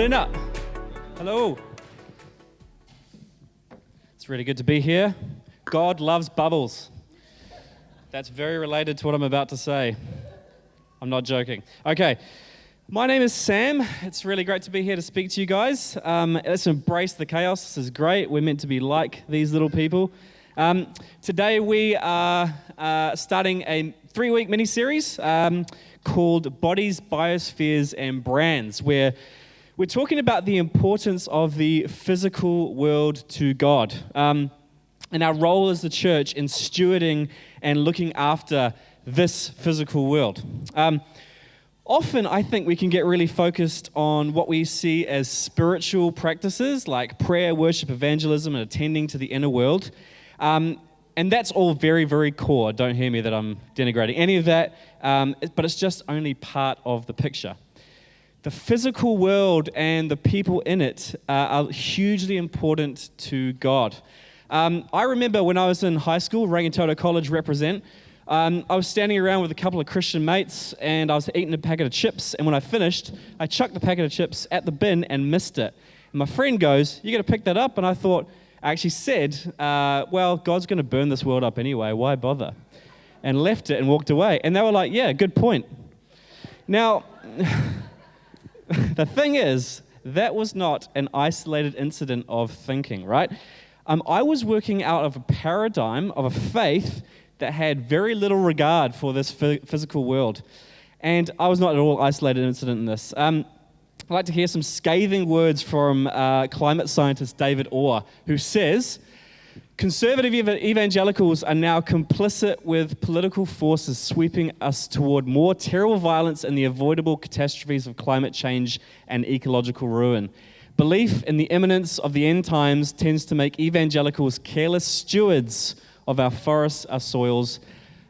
Morena. Hello. It's really good to be here. God loves bubbles. That's very related to what I'm about to say. I'm not joking. Okay. My name is Sam. It's really great to be here to speak to you guys. Let's embrace the chaos. This is great. We're meant to be like these little people. Today we are starting a 3-week mini-series called Bodies, Biospheres, and Brands, where we're talking about the importance of the physical world to God, and our role as the church in stewarding and looking after this physical world. Often, I think we can get really focused on what we see as spiritual practices like prayer, worship, evangelism, and attending to the inner world. And that's all very, very core. Don't hear me that I'm denigrating any of that, but it's just only part of the picture. The physical world and the people in it are hugely important to God. I remember when I was in high school, Rangitoto College represent, I was standing around with a couple of Christian mates and I was eating a packet of chips, and when I finished, I chucked the packet of chips at the bin and missed it. And my friend goes, "You got to pick that up?" And I actually said, well, God's going to burn this world up anyway, why bother? And left it and walked away. And they were like, yeah, good point. Now, the thing is, that was not an isolated incident of thinking, right? I was working out of a paradigm of a faith that had very little regard for this physical world. And I was not at all isolated incident in this. I'd like to hear some scathing words from climate scientist David Orr, who says, conservative evangelicals are now complicit with political forces sweeping us toward more terrible violence and the avoidable catastrophes of climate change and ecological ruin. Belief in the imminence of the end times tends to make evangelicals careless stewards of our forests, our soils,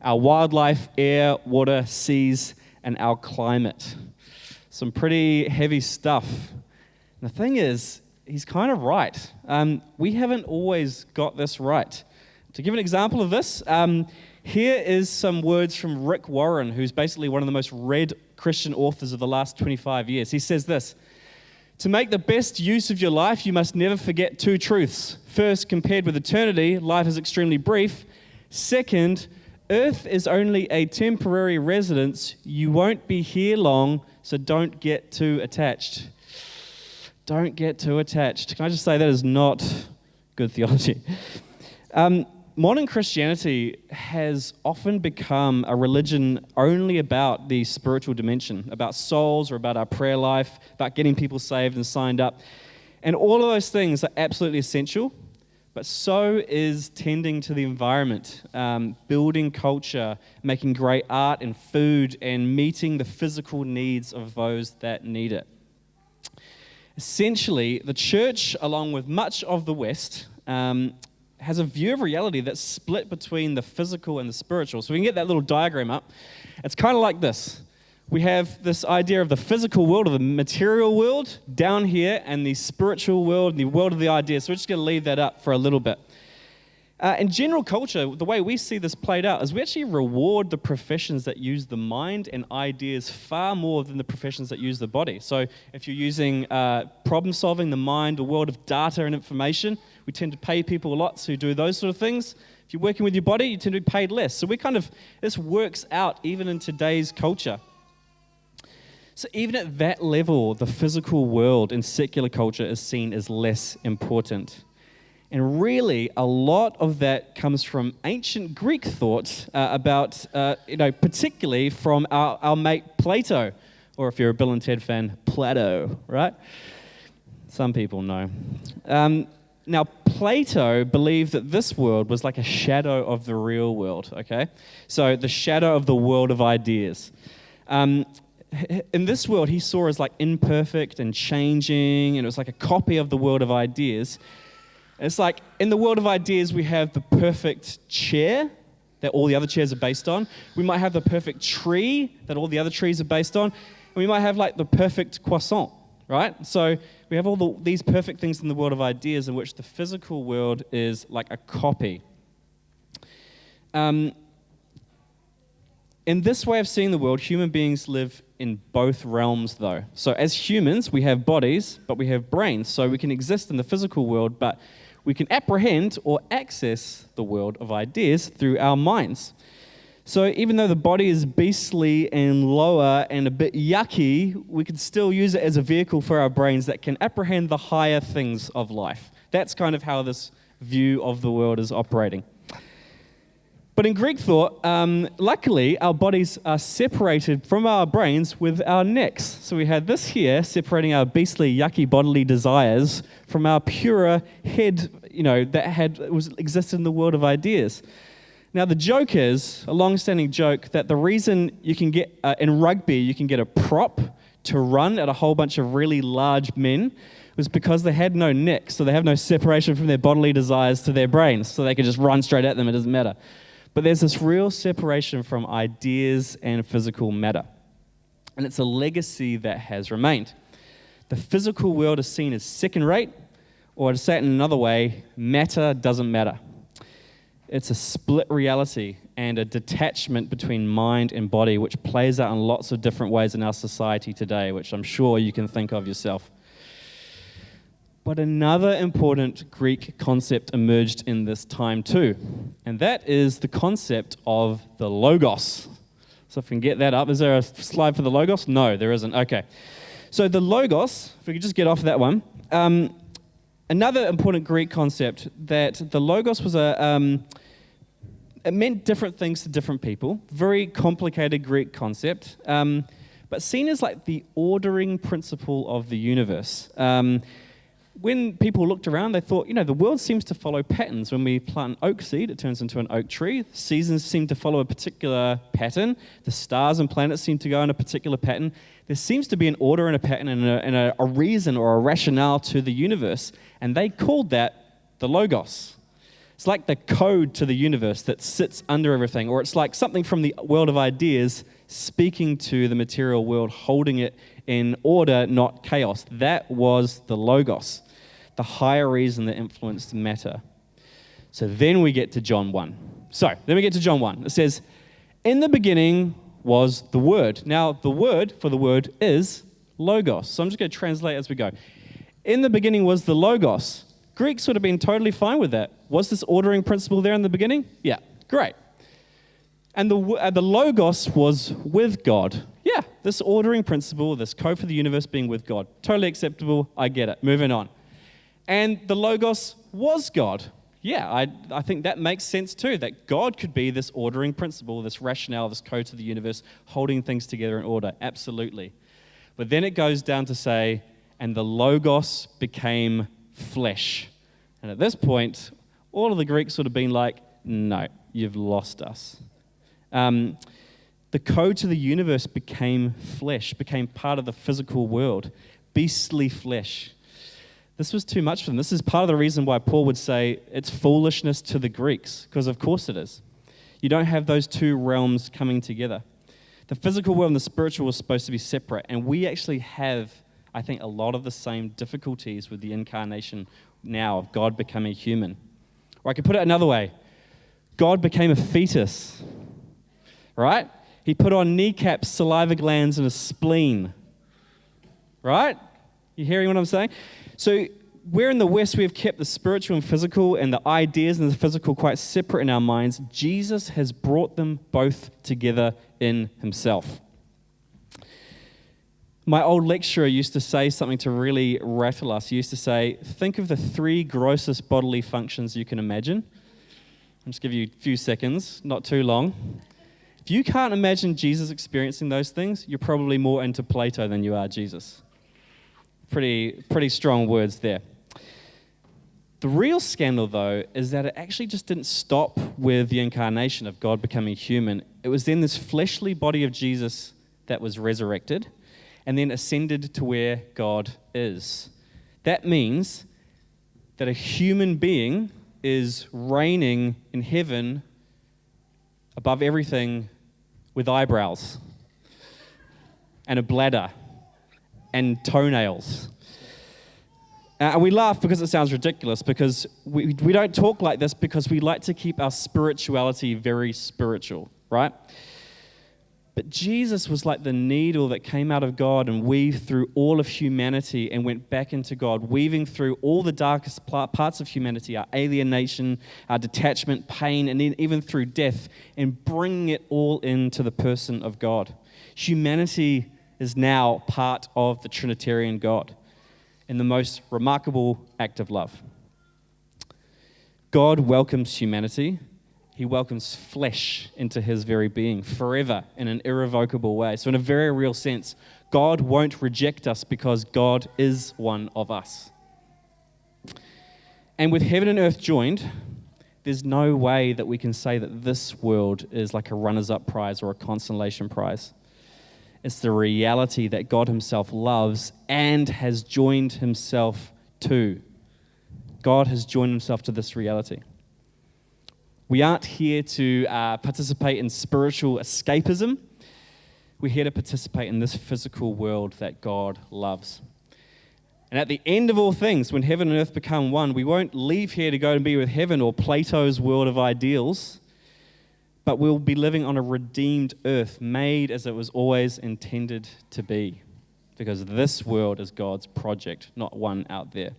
our wildlife, air, water, seas, and our climate. Some pretty heavy stuff. And the thing is, he's kind of right. We haven't always got this right. To give an example of this, here is some words from Rick Warren, who's basically one of the most read Christian authors of the last 25 years. He says this: to make the best use of your life, you must never forget 2 truths. First, compared with eternity, life is extremely brief. Second, Earth is only a temporary residence. You won't be here long, so don't get too attached. Don't get too attached. Can I just say that is not good theology? Modern Christianity has often become a religion only about the spiritual dimension, about souls or about our prayer life, about getting people saved and signed up. And all of those things are absolutely essential, but so is tending to the environment, building culture, making great art and food, and meeting the physical needs of those that need it. Essentially, the church, along with much of the West, has a view of reality that's split between the physical and the spiritual. So we can get that little diagram up. It's kind of like this. We have this idea of the physical world, or the material world, down here, and the spiritual world, and the world of the ideas. So we're just going to leave that up for a little bit. In general culture, the way we see this played out is we actually reward the professions that use the mind and ideas far more than the professions that use the body. So if you're using problem solving, the mind, the world of data and information, we tend to pay people a lot who do those sort of things. If you're working with your body, you tend to be paid less. So this works out even in today's culture. So even at that level, the physical world in secular culture is seen as less important. And really, a lot of that comes from ancient Greek thought about, particularly from our mate Plato, or if you're a Bill and Ted fan, Plato, right? Some people know. Now, Plato believed that this world was like a shadow of the real world, okay? So the shadow of the world of ideas. In this world, he saw as like imperfect and changing, and it was like a copy of the world of ideas. It's like, in the world of ideas, we have the perfect chair that all the other chairs are based on. We might have the perfect tree that all the other trees are based on. And we might have like the perfect croissant, right? So we have all these perfect things in the world of ideas in which the physical world is like a copy. In this way of seeing the world, human beings live in both realms, though. So as humans, we have bodies, but we have brains. So we can exist in the physical world, but we can apprehend or access the world of ideas through our minds. So even though the body is beastly and lower and a bit yucky, we can still use it as a vehicle for our brains that can apprehend the higher things of life. That's kind of how this view of the world is operating. But in Greek thought, luckily, our bodies are separated from our brains with our necks. So we had this here separating our beastly, yucky bodily desires from our purer head, that existed in the world of ideas. Now, the joke is, a long-standing joke, that the reason you can get, in rugby, you can get a prop to run at a whole bunch of really large men was because they had no neck, so they have no separation from their bodily desires to their brains, so they could just run straight at them, it doesn't matter. But there's this real separation from ideas and physical matter. And it's a legacy that has remained. The physical world is seen as second-rate, or to say it in another way, matter doesn't matter. It's a split reality and a detachment between mind and body, which plays out in lots of different ways in our society today, which I'm sure you can think of yourself. But another important Greek concept emerged in this time too, and that is the concept of the logos. So if we can get that up, is there a slide for the logos? No, there isn't. Okay. So the logos, if we could just get off that one, another important Greek concept that the logos was it meant different things to different people. Very complicated Greek concept, but seen as like the ordering principle of the universe. When people looked around, they thought, the world seems to follow patterns. When we plant an oak seed, it turns into an oak tree. Seasons seem to follow a particular pattern. The stars and planets seem to go in a particular pattern. There seems to be an order and a pattern and a reason or a rationale to the universe, and they called that the logos. It's like the code to the universe that sits under everything, or it's like something from the world of ideas speaking to the material world, holding it in order, not chaos. That was the logos, the higher reason that influenced matter. So then we get to John 1. It says, in the beginning was the Word. Now, the word for the word is logos. So I'm just going to translate as we go. In the beginning was the logos. Greeks would have been totally fine with that. Was this ordering principle there in the beginning? Yeah, great. And the logos was with God. Yeah, this ordering principle, this code for the universe being with God. Totally acceptable, I get it. Moving on. And the logos was God. Yeah, I think that makes sense too, that God could be this ordering principle, this rationale, this code to the universe, holding things together in order. Absolutely. But then it goes down to say, and the logos became flesh. And at this point, all of the Greeks would have been like, no, you've lost us. The code to the universe became flesh, became part of the physical world, beastly flesh. This was too much for them. This is part of the reason why Paul would say it's foolishness to the Greeks, because of course it is. You don't have those two realms coming together. The physical world and the spiritual was supposed to be separate, and we actually have, I think, a lot of the same difficulties with the incarnation now of God becoming human. Or I could put it another way. God became a fetus, right? He put on kneecaps, saliva glands, and a spleen, right? You hearing what I'm saying? So where in the West we have kept the spiritual and physical and the ideas and the physical quite separate in our minds, Jesus has brought them both together in himself. My old lecturer used to say something to really rattle us. He used to say, think of the 3 grossest bodily functions you can imagine. I'll just give you a few seconds, not too long. If you can't imagine Jesus experiencing those things, you're probably more into Plato than you are Jesus. Pretty strong words there. The real scandal, though, is that it actually just didn't stop with the incarnation of God becoming human. It was then this fleshly body of Jesus that was resurrected and then ascended to where God is. That means that a human being is reigning in heaven above everything with eyebrows and a bladder and toenails. And we laugh because it sounds ridiculous, because we don't talk like this because we like to keep our spirituality very spiritual, right? But Jesus was like the needle that came out of God and weaved through all of humanity and went back into God, weaving through all the darkest parts of humanity, our alienation, our detachment, pain, and then even through death, and bringing it all into the person of God. Humanity is now part of the Trinitarian God in the most remarkable act of love. God welcomes humanity. He welcomes flesh into his very being forever in an irrevocable way. So in a very real sense, God won't reject us because God is one of us. And with heaven and earth joined, there's no way that we can say that this world is like a runners-up prize or a consolation prize. It's the reality that God himself loves and has joined himself to. God has joined himself to this reality. We aren't here to participate in spiritual escapism. We're here to participate in this physical world that God loves. And at the end of all things, when heaven and earth become one, we won't leave here to go and be with heaven or Plato's world of ideals, but we'll be living on a redeemed earth, made as it was always intended to be, because this world is God's project, not one out there.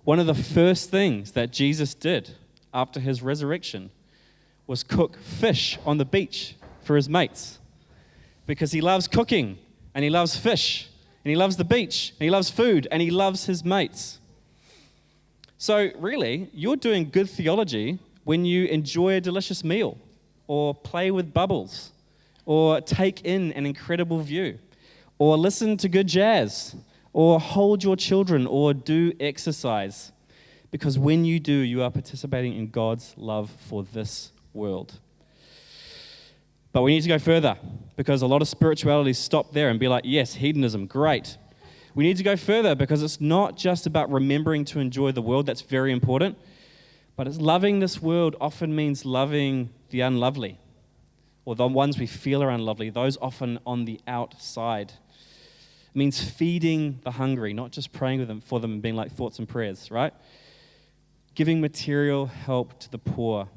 One of the first things that Jesus did after his resurrection was cook fish on the beach for his mates, because he loves cooking and he loves fish and he loves the beach and he loves food and he loves his mates. So really, you're doing good theology when you enjoy a delicious meal or play with bubbles or take in an incredible view or listen to good jazz or hold your children or do exercise. Because when you do, you are participating in God's love for this world. But we need to go further, because a lot of spirituality stop there and be like, yes, hedonism, great. We need to go further, because it's not just about remembering to enjoy the world. That's very important. But it's loving this world often means loving the unlovely, or the ones we feel are unlovely, those often on the outside. It means feeding the hungry, not just praying with them for them and being like thoughts and prayers, right? Giving material help to the poor,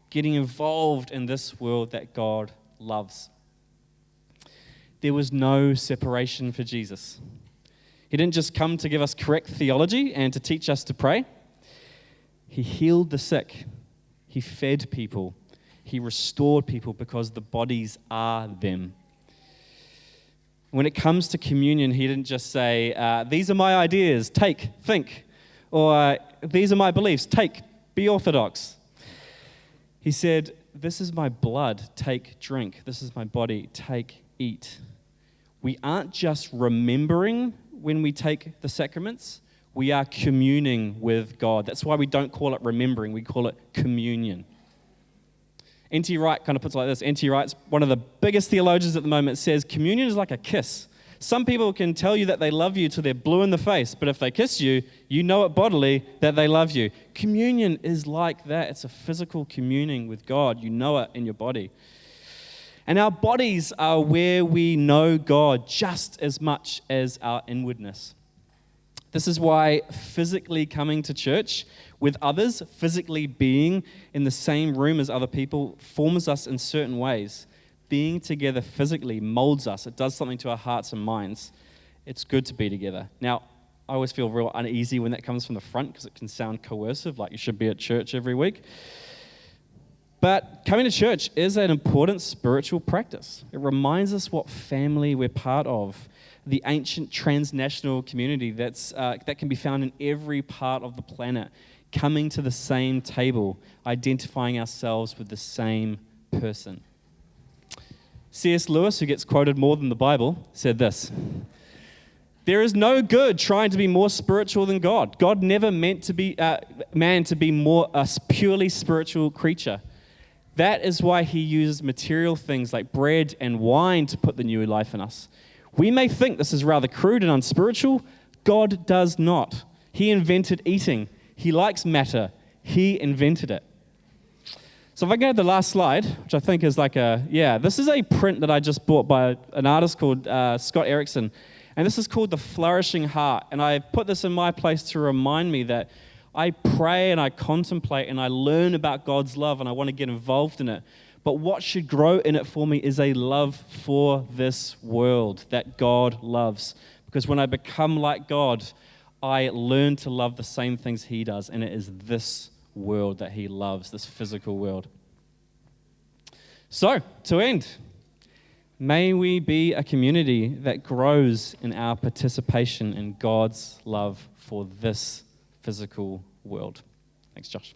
getting involved in this world that God loves. There was no separation for Jesus. He didn't just come to give us correct theology and to teach us to pray. He healed the sick. He fed people. He restored people because the bodies are them. When it comes to communion, he didn't just say, these are my ideas, take, think. Or these are my beliefs, take, be orthodox. He said, this is my blood, take, drink. This is my body, take, eat. We aren't just remembering when we take the sacraments, we are communing with God. That's why we don't call it remembering, we call it communion. N.T. Wright kind of puts it like this. N.T. Wright's one of the biggest theologians at the moment, says communion is like a kiss. Some people can tell you that they love you till they're blue in the face, but if they kiss you, you know it bodily that they love you. Communion is like that. It's a physical communing with God. You know it in your body. And our bodies are where we know God just as much as our inwardness. This is why physically coming to church with others, physically being in the same room as other people, forms us in certain ways. Being together physically molds us. It does something to our hearts and minds. It's good to be together. Now, I always feel real uneasy when that comes from the front because it can sound coercive, like you should be at church every week. But coming to church is an important spiritual practice. It reminds us what family we're part of, the ancient transnational community that can be found in every part of the planet, coming to the same table, identifying ourselves with the same person. C.S. Lewis, who gets quoted more than the Bible, said this: there is no good trying to be more spiritual than God. God never meant to be man to be more a purely spiritual creature. That is why he uses material things like bread and wine to put the new life in us. We may think this is rather crude and unspiritual. God does not. He invented eating. He likes matter. He invented it. So if I go to the last slide, which I think is this is a print that I just bought by an artist called Scott Erickson. And this is called The Flourishing Heart. And I put this in my place to remind me that I pray and I contemplate and I learn about God's love and I want to get involved in it. But what should grow in it for me is a love for this world that God loves. Because when I become like God, I learn to love the same things He does, and it is this world that He loves, this physical world. So, to end, may we be a community that grows in our participation in God's love for this physical world. Thanks, Josh.